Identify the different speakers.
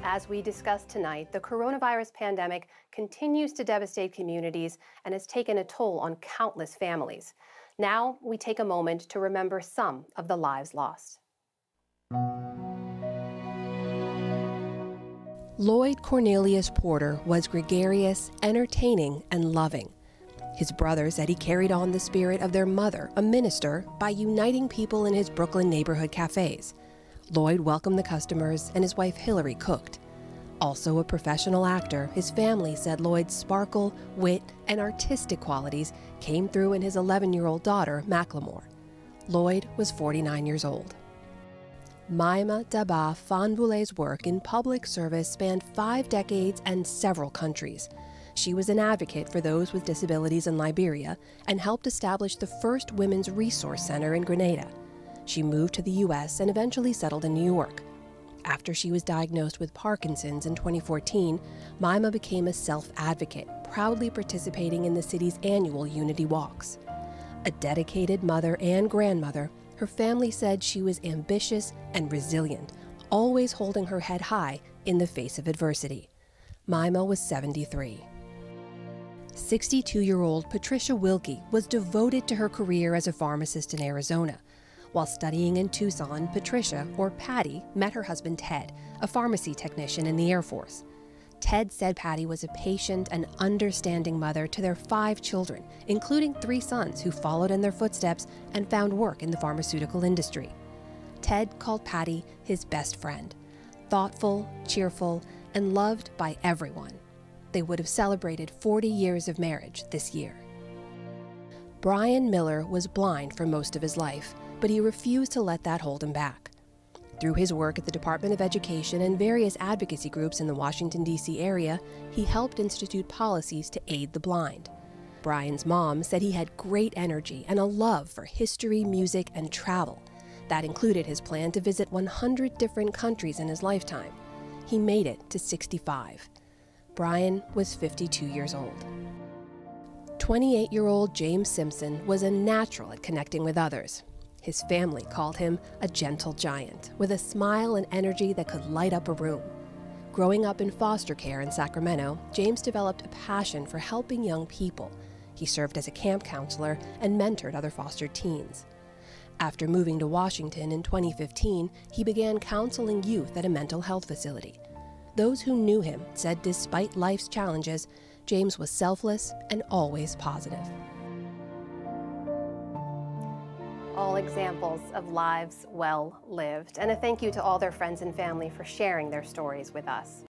Speaker 1: As we discussed tonight, the coronavirus pandemic continues to devastate communities and has taken a toll on countless families. Now, we take a moment to remember some of the lives lost. Lloyd Cornelius Porter was gregarious, entertaining, and loving. His brother said he carried on the spirit of their mother, a minister, by uniting people in his Brooklyn neighborhood cafes. Lloyd welcomed the customers, and his wife Hillary cooked. Also a professional actor, his family said Lloyd's sparkle, wit, and artistic qualities came through in his 11-year-old daughter, Macklemore. Lloyd was 49 years old. Maïma Daba Fanvoule's work in public service spanned 5 decades and several countries. She was an advocate for those with disabilities in Liberia and helped establish the first women's resource center in Grenada. She moved to the U.S. and eventually settled in New York. After she was diagnosed with Parkinson's in 2014, Maïma became a self-advocate, proudly participating in the city's annual Unity Walks. A dedicated mother and grandmother, her family said she was ambitious and resilient, always holding her head high in the face of adversity. Maïma was 73. 62-year-old Patricia Wilkie was devoted to her career as a pharmacist in Arizona. While studying in Tucson, Patricia, or Patty, met her husband Ted, a pharmacy technician in the Air Force. Ted said Patty was a patient and understanding mother to their 5 children, including 3 sons who followed in their footsteps and found work in the pharmaceutical industry. Ted called Patty his best friend, thoughtful, cheerful, and loved by everyone. They would have celebrated 40 years of marriage this year. Brian Miller was blind for most of his life, but he refused to let that hold him back. Through his work at the Department of Education and various advocacy groups in the Washington, D.C. area, he helped institute policies to aid the blind. Brian's mom said he had great energy and a love for history, music, and travel. That included his plan to visit 100 different countries in his lifetime. He made it to 65. Brian was 52 years old. 28-year-old James Simpson was a natural at connecting with others. His family called him a gentle giant, with a smile and energy that could light up a room. Growing up in foster care in Sacramento, James developed a passion for helping young people. He served as a camp counselor and mentored other foster teens. After moving to Washington in 2015, he began counseling youth at a mental health facility. Those who knew him said despite life's challenges, James was selfless and always positive. All examples of lives well lived. And a thank you to all their friends and family for sharing their stories with us.